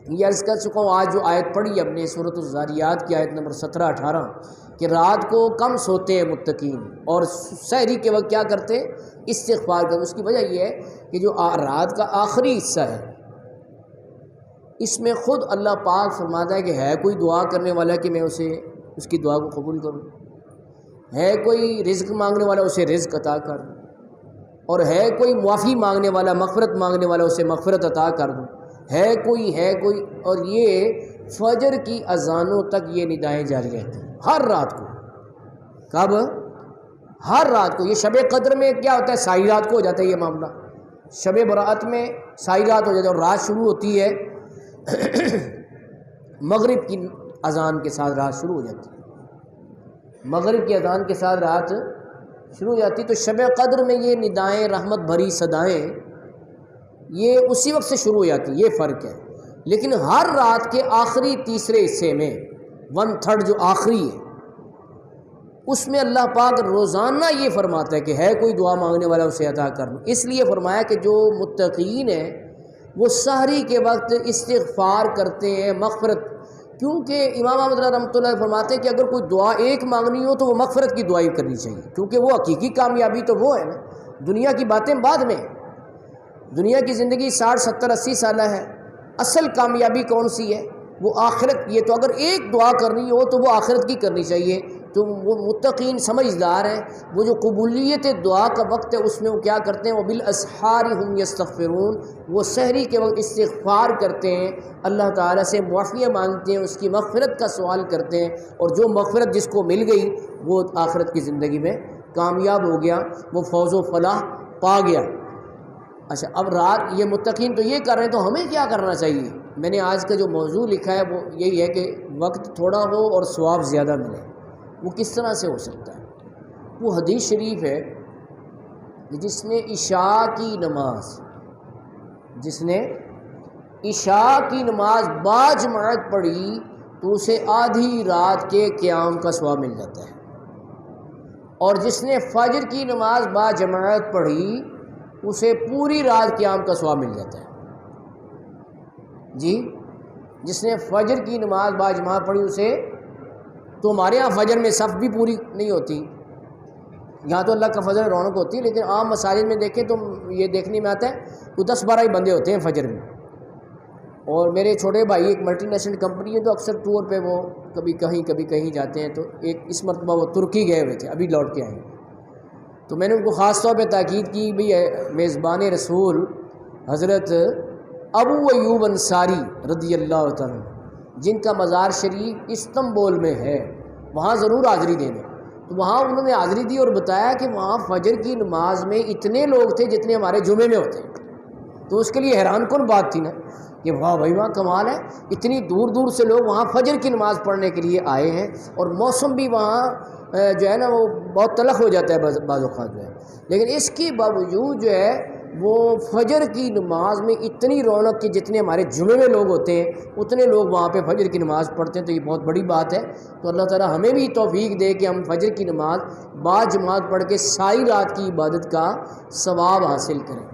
یہ عرض کر چکا ہوں، آج جو آیت پڑھی ہم نے سورۃ الذاریات کی آیت نمبر 17-18 کہ رات کو کم سوتے ہیں متقین اور سحری کے وقت کیا کرتے ہیں؟ استغفار کرتے. اس کی وجہ یہ ہے کہ جو رات کا آخری حصہ ہے اس میں خود اللہ پاک فرماتا ہے کہ ہے کوئی دعا کرنے والا کہ میں اسے اس کی دعا کو قبول کروں، ہے کوئی رزق مانگنے والا اسے رزق عطا کر دوں، اور ہے کوئی معافی مانگنے والا مغفرت مانگنے والا اسے مغفرت عطا کر دوں، ہے کوئی. اور یہ فجر کی اذانوں تک یہ ندائیں جاری رہتی ہیں ہر رات کو. کب؟ ہر رات کو. یہ شب قدر میں کیا ہوتا ہے؟ ساری رات کو ہو جاتا ہے یہ معاملہ. شب برات میں ساری رات ہو جاتی ہے اور رات شروع ہوتی ہے مغرب کی اذان کے ساتھ. رات شروع ہو جاتی ہے مغرب کی اذان کے ساتھ رات شروع ہو جاتی. تو شب قدر میں یہ ندائیں رحمت بھری صدائیں یہ اسی وقت سے شروع ہو جاتی. یہ فرق ہے. لیکن ہر رات کے آخری تیسرے حصے میں 1/3 جو آخری ہے اس میں اللہ پاک روزانہ یہ فرماتا ہے کہ ہے کوئی دعا مانگنے والا اسے عطا کر دوں. اس لیے فرمایا کہ جو متقین ہیں وہ سحری کے وقت استغفار کرتے ہیں مغفرت. کیونکہ امام احمد رحمۃ اللہ فرماتے ہیں کہ اگر کوئی دعا ایک مانگنی ہو تو وہ مغفرت کی دعائی کرنی چاہیے، کیونکہ وہ حقیقی کامیابی تو وہ ہے نا. دنیا کی باتیں بعد میں. دنیا کی زندگی 60 70 80 سالہ ہے. اصل کامیابی کون سی ہے؟ وہ آخرت کی ہے. تو اگر ایک دعا کرنی ہو تو وہ آخرت کی کرنی چاہیے. تو وہ متقین سمجھدار ہیں، وہ جو قبولیت دعا کا وقت ہے اس میں وہ کیا کرتے ہیں؟ وبالاسحار هم یستغفرون. وہ سحری کے وقت استغفار کرتے ہیں، اللہ تعالیٰ سے معافیاں مانگتے ہیں، اس کی مغفرت کا سوال کرتے ہیں. اور جو مغفرت جس کو مل گئی وہ آخرت کی زندگی میں کامیاب ہو گیا، وہ فوز و فلاح پا گیا. اچھا، اب رات یہ متقین تو یہ کر رہے ہیں تو ہمیں کیا کرنا چاہیے؟ میں نے آج کا جو موضوع لکھا ہے وہ یہی ہے کہ وقت تھوڑا ہو اور ثواب زیادہ ملے. وہ کس طرح سے ہو سکتا ہے؟ وہ حدیث شریف ہے کہ جس نے عشاء کی نماز باجماعت پڑھی تو اسے آدھی رات کے قیام کا ثواب مل جاتا ہے. اور جس نے فجر کی نماز باجماعت پڑھی اسے پوری رات قیام کا ثواب مل جاتا ہے. جی، جس نے فجر کی نماز باجماعت پڑھی اسے، تو ہمارے ہاں فجر میں صف بھی پوری نہیں ہوتی، یہاں تو اللہ کا فضل رونق ہوتی ہے، لیکن عام مساجد میں دیکھیں تو یہ دیکھنے میں آتا ہے وہ 10-12 ہی بندے ہوتے ہیں فجر میں. اور میرے چھوٹے بھائی ایک ملٹی نیشنل کمپنی ہے تو اکثر ٹور پہ وہ کبھی کہیں جاتے ہیں. تو اس مرتبہ وہ ترکی گئے ہوئے تھے، ابھی لوٹ کے آئے. تو میں نے ان کو خاص طور پہ تاکید کی بھئی میزبان رسول حضرت ابو ایوب انصاری رضی اللہ تعالیٰ جن کا مزار شریف استنبول میں ہے وہاں ضرور حاضری دینا. تو وہاں انہوں نے حاضری دی اور بتایا کہ وہاں فجر کی نماز میں اتنے لوگ تھے جتنے ہمارے جمعے میں ہوتے ہیں. تو اس کے لیے حیران کن بات تھی نا کہ واہ بھائی وہاں کمال ہے، اتنی دور دور سے لوگ وہاں فجر کی نماز پڑھنے کے لیے آئے ہیں. اور موسم بھی وہاں جو ہے نا وہ بہت تلخ ہو جاتا ہے بعض اوقات جو ہے، لیکن اس کے باوجود جو ہے وہ فجر کی نماز میں اتنی رونق کہ جتنے ہمارے جمعے میں لوگ ہوتے ہیں اتنے لوگ وہاں پہ فجر کی نماز پڑھتے ہیں. تو یہ بہت بڑی بات ہے. تو اللہ تعالیٰ ہمیں بھی توفیق دے کہ ہم فجر کی نماز باجماعت پڑھ کے ساری رات کی عبادت کا ثواب حاصل کریں.